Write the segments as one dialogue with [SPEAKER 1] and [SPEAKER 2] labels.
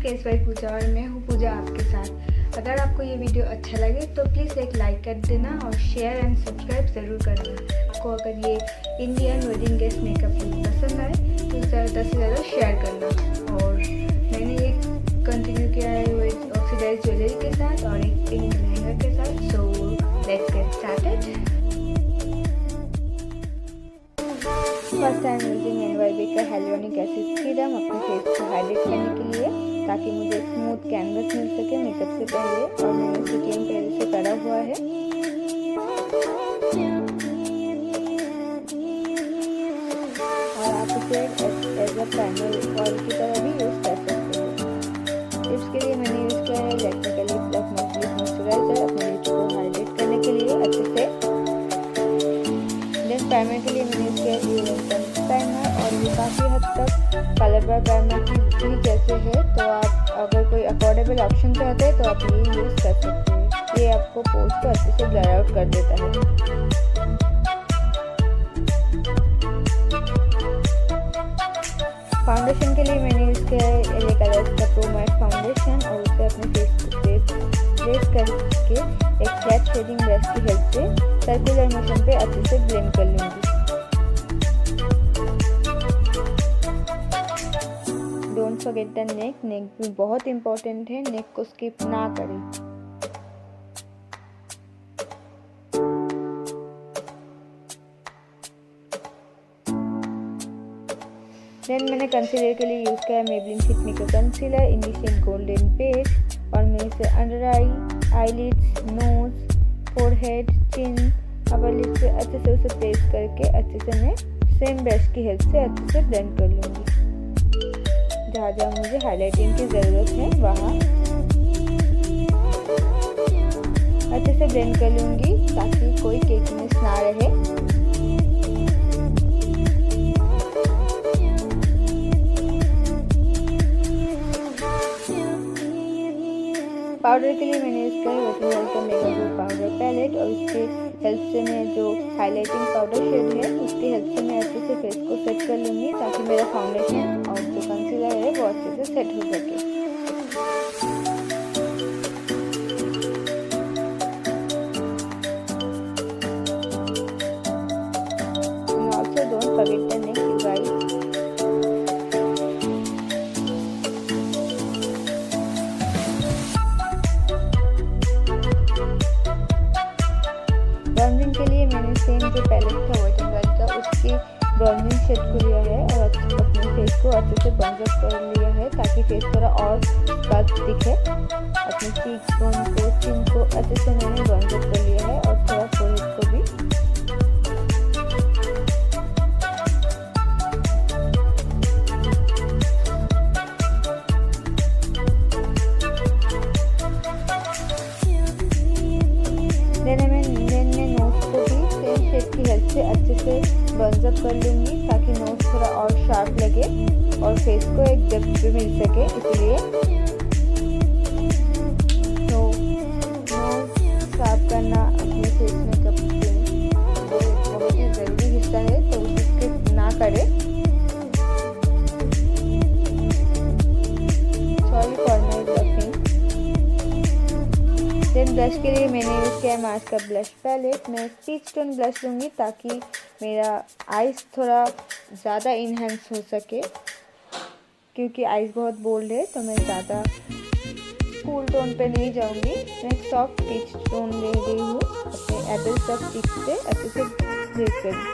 [SPEAKER 1] Case by पूजा और मैं हूँ पूजा आपके साथ। अगर आपको ये वीडियो अच्छा लगे तो प्लीज़ एक लाइक कर देना और शेयर एंड सब्सक्राइब ज़रूर करना। आपको अगर ये Indian wedding guest makeup look पसंद आए तो ज़्यादा से ज़्यादा शेयर करना। और मैंने ये कंटिन्यू किया है वो ऑक्सीडाइज ज्वेलरी के साथ और एक पिंक लहंगा के साथ। So let's get started. First time using NYB का हाइलुरोनिक एसिड सीरम अपने फेस को हाइड्रेट करने के लिए, ताकि मुझे स्मूथ कैनवस मिल सके मेकअप से पहले। और मैंने इसे क्रीम पहले से करा हुआ है। और आप इसे एज अ प्राइमर ऑयल की तरह भी यूज़ कर सकते हैं। टिप्स के लिए मैंने यूज़ किया है लैक्टिकली प्लस मॉइस्चराइजर अपने लिप्स को हाइड्रेट करने के लिए अच्छे से। देन प्राइमर के लिए मैंने यूज़ किया है प्राइमर, और ये काफ़ी हद तक कलर बार प्राइमर की जैसे है। तो आप अगर कोई अफोर्डेबल ऑप्शन चाहते हैं तो आप ये यूज़ कर सकते हैं। ये आपको पोज को अच्छे से ब्लर आउट कर देता है। फाउंडेशन के लिए मैंने यूज़ किया है LA कलर्स का प्रो मैट फाउंडेशन, और उसे अपने फेस को प्लेस करके एक फ्लैट शेडिंग ब्रश की हेल्प से सर्कुलर मोशन पे अच्छे से ब्लेंड कर लूँगी। Don't forget the neck. Neck भी बहुत इंपॉर्टेंट है, नेक को स्किप ना करें। देन मैंने कंसीलर के लिए यूज़ किया है मेबलिन फिट मी का concealer in the shade golden beige, और मैं इसे under eye, eyelids, nose, forehead, chin, upper lips पे अच्छे से उसे प्लेस करके अच्छे से मैं सेम ब्रश की हेल्प से अच्छे से ब्लेंड कर लूँगी। जहाँ जहाँ मुझे हाइलाइटिंग की ज़रूरत है वहाँ अच्छे से ब्लेंड कर लूँगी ताकि कोई केकीनेस ना रहे। पाउडर के लिए मैंने यूज़ किया है वॉटरमेलन का मेगा पाउडर पैलेट, और उसके हेल्प से मैं जो हाइलाइटिंग पाउडर शेड है उसकी हेल्प से मैं अच्छे से फेस को सेट कर लूँगी, ताकि मेरा फाउंडेशन और जो कंसीलर है वो अच्छे से सेट हो सके। Also don't forget the neck you guys. Browning के लिए मैंने सेम जो पैलेट था वॉटरमेलन का उसकी ब्राउनिंग शेड को लिया है और अपने फेस को अच्छे से ब्राउन अप कर लिया है, ताकि फेस थोड़ा और स्कल्प दिखे। अपने चीक बोन को, चिन को अच्छे से मैंने ब्राउन अप कर लिया है, और थोड़ा फोरहेड को भी। की हेल्प से अच्छे से बर्न अप कर लूँगी, ताकि नोज थोड़ा और शार्प लगे और फेस को एक डेप्थ भी मिल सके। इसलिए तो नोज शार्प करना अपने फेस मेकअप बहुत ही ज़रूरी हिस्सा है, तो उसे स्किप ना करें। Sorry for my blushing. Then blush के लिए मैंने यूज़ किया है मार्स का ब्लश पैलेट। मैं पीच टोन ब्लश लूँगी ताकि मेरा आइज़ थोड़ा ज़्यादा इन्हेंस हो सके, क्योंकि आइज़ बहुत बोल्ड है, तो मैं ज़्यादा कूल टोन पे नहीं जाऊँगी। मैं सॉफ्ट पीच टोन ले रही हूँ अपने एडल सब टिप से अच्छे से ब्लेंड करूँ।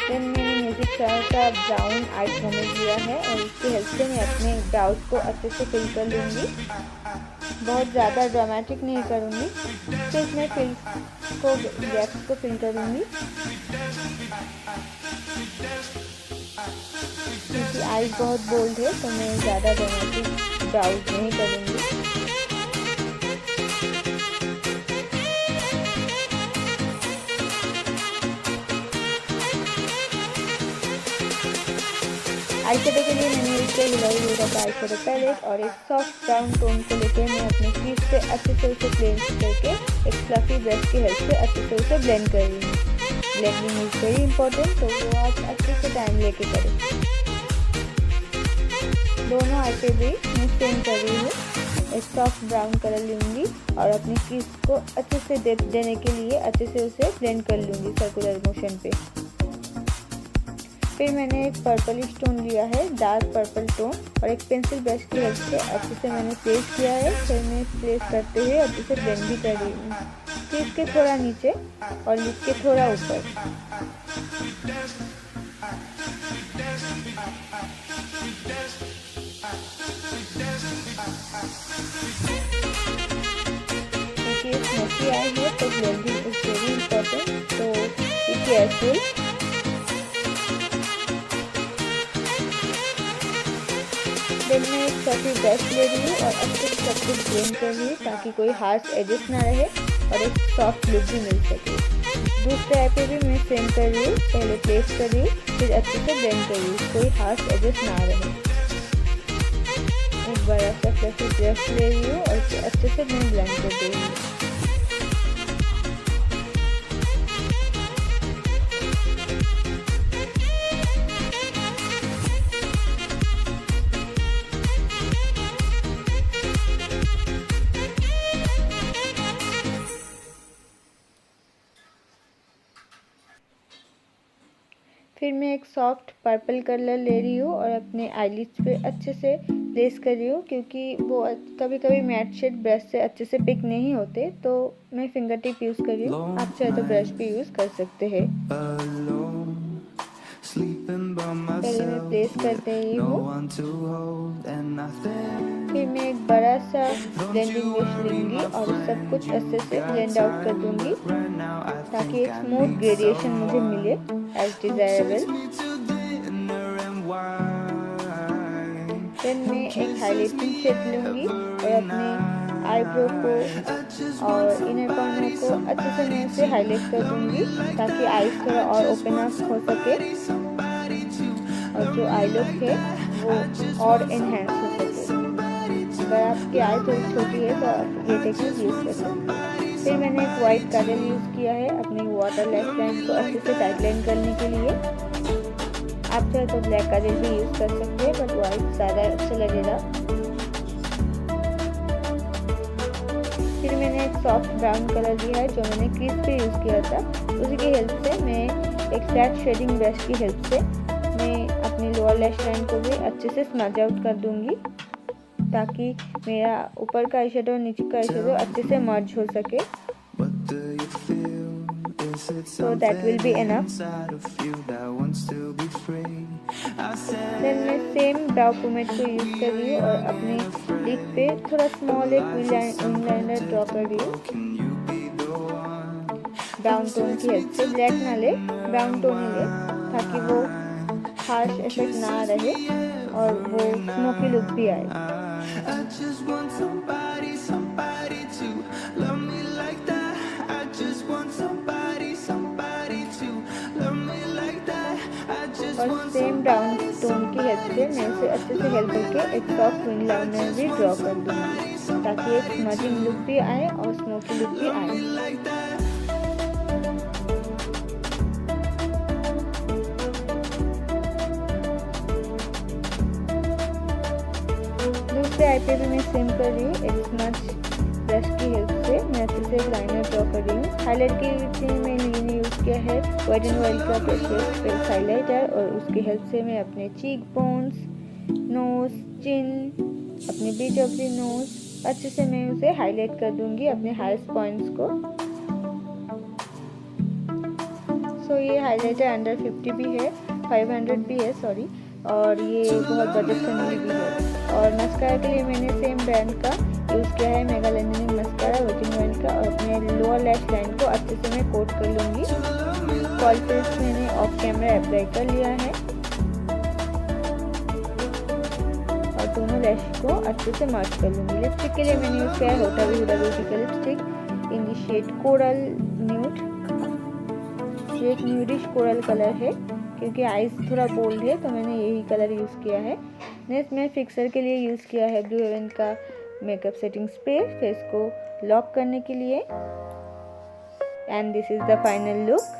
[SPEAKER 1] देन मैंने म्यूजिक का ब्राउन आई शाइनर लिया है, और इसकी हेल्प से मैं अपने ब्राउज को अच्छे से फिल कर लूँगी। बहुत ज़्यादा ड्रामेटिक नहीं करूँगी, सिर्फ मैं गैप्स को फिल करूँगी, क्योंकि आईज बहुत बोल्ड है, तो मैं ज़्यादा ड्रामेटिक ब्राउज नहीं करूँगी। आई शेडो के लिए मैंने यूज़ किया लोवेलिस का आई शेडो पैलेट, और एक सॉफ्ट ब्राउन टोन को लेकर मैं अपने क्रीज से अच्छे से उसे ब्लेंड करके एक फ्लफी ब्रश की हेल्प से अच्छे से उसे ब्लेंड कर रही हूँ। ब्लेंडिंग इज़ वेरी इंपॉर्टेंट, तो वो आप अच्छे से टाइम लेके करें। दोनों आई पे भी मैं सेम कर रही हूँ। एक सॉफ्ट ब्राउन कलर लूँगी और अपनी क्रीज को अच्छे से डेप्थ देने के लिए अच्छे से उसे ब्लेंड कर लूँगी सर्कुलर मोशन पे। फिर मैंने एक पर्पल स्टोन लिया है, डार्क पर्पल टोन, और एक पेंसिल ब्रश की हेल्प से अच्छे से मैंने प्लेस किया है। फिर मैं प्लेस करते हुए अच्छे से ब्लेंड भी कर रही हूँ, क्रीज के थोड़ा नीचे और लिप के थोड़ा ऊपर। देखिए स्मोकी आई है तो ब्लेंडिंग इज वेरी इम्पोर्टेंट, तो बी केयरफुल। देन मैं एक सॉफ्ट ब्रश ले रही हूँ और अच्छे से सब कुछ ब्लेंड कर रही हूँ ताकि कोई हार्श एजेस ना रहे और एक सॉफ्ट लुक भी मिल सके। दूसरे आई पे भी मैं सेम कर रही हूँ, पहले प्लेस कर रही हूँ फिर अच्छे से ब्लेंड कर रही हूँ, कोई हार्श एजेस ना रहे। एक बड़ा सा फ्लफी ब्रश ले रही हूँ और इसे अच्छे से मैं ब्लेंड कर दे रही हूँ। फिर मैं एक सॉफ्ट पर्पल कलर ले रही हूँ और अपने आईलिड्स पे अच्छे से प्लेस कर रही हूँ, क्योंकि वो कभी कभी मैट शेड ब्रश से अच्छे से पिक नहीं होते, तो मैं फिंगर टिप यूज़ कर रही हूँ। आप चाहे तो ब्रश भी यूज़ कर सकते हैं। पहले मैं प्लेस कर दे रही हूँ, फिर मैं एक बड़ा सा ब्लेंडिंग ब्रश लूँगी और सब कुछ अच्छे से ब्लेंड आउट कर दूँगी ताकि एक स्मूथ ग्रेडिएशन मुझे मिले एज डिजायरेबल। देन मैं एक हाइलाइटिंग शेड लूँगी और अपने आईब्रो को और इनर कॉर्नर को अच्छे से मैं इसे हाईलाइट कर दूँगी ताकि आईज थोड़ा और ओपन अप हो सके और जो आई लुक है वो और एनहेंस हो सके। अगर आपकी आई थोड़ी छोटी है तो आप ये टेक्निक यूज़ कर सकते हैं। फिर मैंने एक वाइट काजल यूज़ किया है अपनी वाटर लैश लाइन को अच्छे से टाइटलाइन करने के लिए। आप चाहे तो ब्लैक काजल भी यूज़ कर सकते हैं, बट वाइट ज़्यादा अच्छा लगेगा। फिर मैंने एक सॉफ्ट ब्राउन कलर लिया है जो मैंने क्रीज पे यूज़ किया था, उसी की हेल्प से मैं एक फ्लैट शेडिंग ब्रश की हेल्प से मैं अपनी लोअर लैश लाइन को भी अच्छे से स्मज आउट कर दूंगी ताकि मेरा ऊपर का आईशैडो और नीचे का आईशैडो अच्छे से मर्ज हो सके। So that will be enough. Then मैं सेम ब्राउ पोमेड को यूज़ कर रही हूँ और अपने लिप पे थोड़ा स्मॉल एक विंग लाइनर ड्रॉ कर रही हूँ ब्राउन टोन की हेल्प से। ब्लैक ना ले, ब्राउन टोन ही ले ताकि वो हार्श इफेक्ट ना रहे और वो स्मोकी लुक भी आए। और सेम ब्राउन टोन की हेल्प से मैं इसे अच्छे से हेल्प करके एक सॉफ्ट विंग लाइनर भी ड्रॉ कर दूंगी ताकि एक स्मजिंग लुक भी आए और स्मोकी लुक भी आए। दूसरे आई पे भी मैं सेम कर रही हूँ, एक स्मज ब्रश की हेल्प से मैं अच्छे से लाइनर ड्रॉ कर रही हूँ। हाईलाइट के लिए मैंने यूज़ किया है वेट एंड वाइल्ड का प्रेशर हाइलाइटर और उसकी हेल्प से मैं अपने चीक बोन्स, नोज, चिन, अपने बीच ऑफ द नोज अच्छे से मैं उसे हाईलाइट कर दूंगी अपने हाईएस्ट पॉइंट्स को। सो ये हाइलाइटर अंडर 50 भी है, 500 भी है सॉरी, और ये बहुत बजट फ्रेंडली भी है। और मस्कारा के लिए मैंने सेम ब्रांड का यूज़ किया है मेगालेनिक मस्कारा वेट एंड वाइल्ड का, और अपने लोअर लैश लाइन को अच्छे से मैं कोट कर लूँगी। फॉल पेस्ट मैंने ऑफ कैमरा अप्लाई कर लिया है और दोनों लैश को अच्छे से मर्ज कर लूँगी। लिपस्टिक के लिए मैंने यूज़ किया है हुडा ब्यूटी का lipstick in the shade coral nude. ये एक न्यूडिश कोरल कलर है क्योंकि आईज थोड़ा बोल्ड है तो मैंने यही कलर यूज़ किया है। नेक्स्ट मैं फिक्सर के लिए यूज़ किया है ब्लू हेवन का मेकअप सेटिंग स्प्रे फेस को लॉक करने के लिए। And this is the final look.